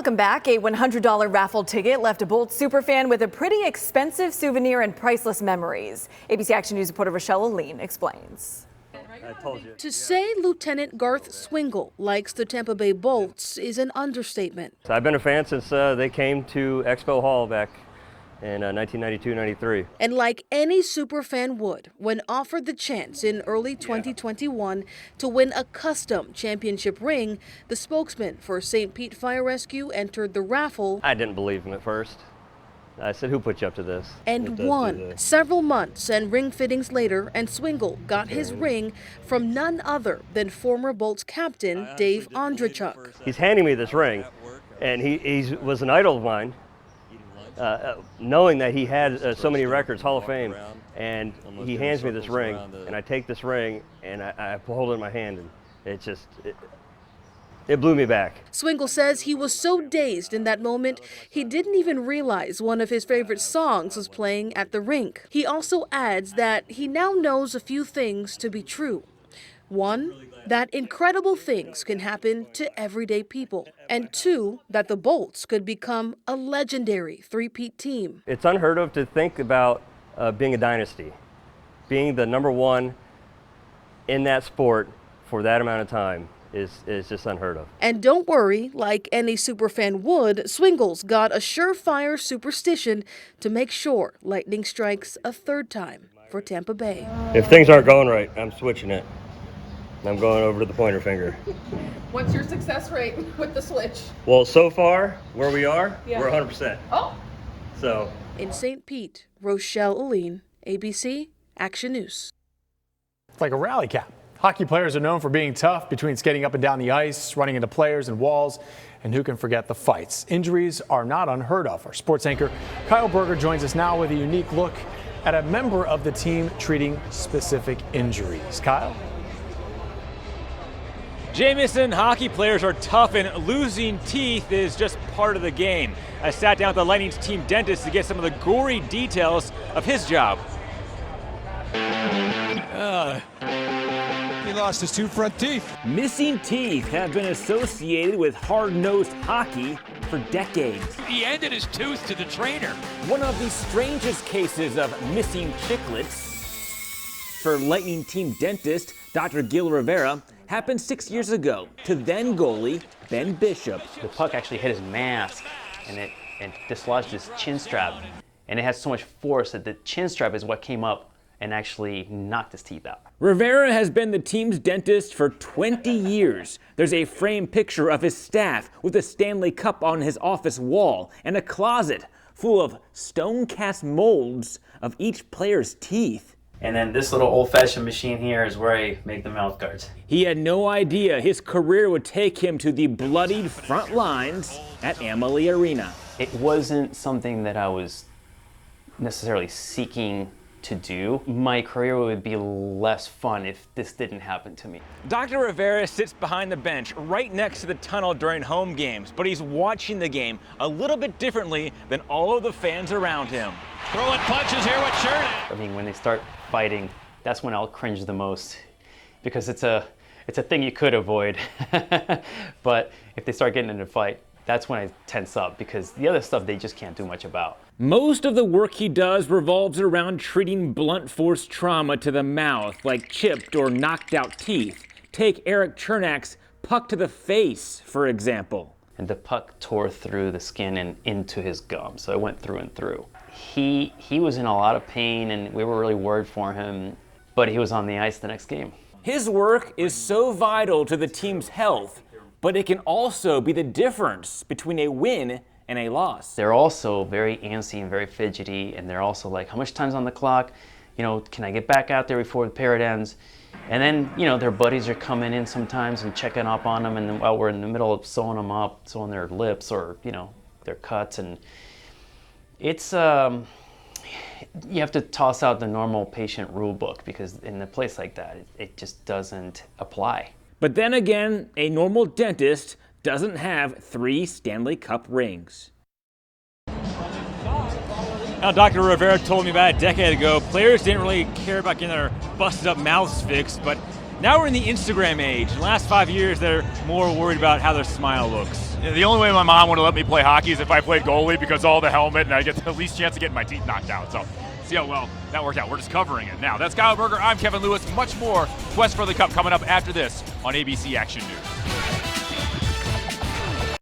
Welcome back. A $100 raffle ticket left a Bolts superfan with a pretty expensive souvenir and priceless memories. ABC Action News reporter Rochelle Aline explains. I told you. To say Lieutenant Garth Swingle likes the Tampa Bay Bolts is an understatement. So I've been a fan since they came to Expo Hall back in 1992-93. And like any superfan would, when offered the chance in early 2021 to win a custom championship ring, the spokesman for St. Pete Fire Rescue entered the raffle. I didn't believe him at first. I said, who put you up to this? And won. Several months and ring fittings later, and Swingle got his ring from none other than former Bolts captain Dave Ondrachuk. He's handing me this ring, and he was an idol of mine. Knowing that he had so many records, Hall of Fame, and he hands me this ring, and I take this ring and I hold it in my hand, and it blew me back. Swingle says he was so dazed in that moment, he didn't even realize one of his favorite songs was playing at the rink. He also adds that he now knows a few things to be true. One, that incredible things can happen to everyday people. And two, that the Bolts could become a legendary three-peat team. It's unheard of to think about being a dynasty, being the number one in that sport for that amount of time is just unheard of. And don't worry, like any superfan would, Swingle's got a surefire superstition to make sure lightning strikes a third time for Tampa Bay. If things aren't going right, I'm switching it. I'm going over to the pointer finger. What's your success rate with the switch? Well, so far, where we are, we're 100%. Oh. So. In St. Pete, Rochelle Aline, ABC Action News. It's like a rally cap. Hockey players are known for being tough between skating up and down the ice, running into players and walls, and who can forget the fights. Injuries are not unheard of. Our sports anchor Kyle Berger joins us now with a unique look at a member of the team treating specific injuries. Kyle? Jamison, hockey players are tough, and losing teeth is just part of the game. I sat down with the Lightning's team dentist to get some of the gory details of his job. He lost his two front teeth. Missing teeth have been associated with hard-nosed hockey for decades. He handed his tooth to the trainer. One of the strangest cases of missing chiclets for Lightning team dentist Dr. Gil Rivera happened 6 years ago to then goalie Ben Bishop. The puck actually hit his mask and it dislodged his chin strap. And it had so much force that the chin strap is what came up and actually knocked his teeth out. Rivera has been the team's dentist for 20 years. There's a framed picture of his staff with a Stanley Cup on his office wall and a closet full of stone-cast molds of each player's teeth. And then this little old-fashioned machine here is where I make the mouth guards. He had no idea his career would take him to the bloodied front lines at Amalie Arena. It wasn't something that I was necessarily seeking to do. My career would be less fun if this didn't happen to me. Dr. Rivera sits behind the bench right next to the tunnel during home games, but he's watching the game a little bit differently than all of the fans around him. Throwing punches here with Cherny. I mean, when they start fighting, that's when I'll cringe the most, because it's a thing you could avoid. But if they start getting into a fight, that's when I tense up, because the other stuff they just can't do much about. Most of the work he does revolves around treating blunt force trauma to the mouth, like chipped or knocked out teeth. Take Eric Chernak's puck to the face, for example. And the puck tore through the skin and into his gum, so it went through and through. He was in a lot of pain, and we were really worried for him, but he was on the ice the next game. His work is so vital to the team's health, but it can also be the difference between a win and a loss. They're also very antsy and very fidgety, and they're also like, how much time's on the clock? You know, can I get back out there before the period ends? And then, you know, their buddies are coming in sometimes and checking up on them, and then while we're in the middle of sewing them up, sewing their lips or, you know, their cuts, and it's, you have to toss out the normal patient rule book, because in a place like that, it just doesn't apply. But then again, a normal dentist doesn't have 3 Stanley Cup rings. Now, Dr. Rivera told me about a decade ago, players didn't really care about getting their busted up mouths fixed, but Now we're in the Instagram age. The last 5 years, they're more worried about how their smile looks. Yeah, the only way my mom would have let me play hockey is if I played goalie, because all the helmet and I get the least chance of getting my teeth knocked out. So see how well that worked out. We're just covering it now. That's Kyle Berger. I'm Kevin Lewis. Much more Quest for the Cup coming up after this on ABC Action News.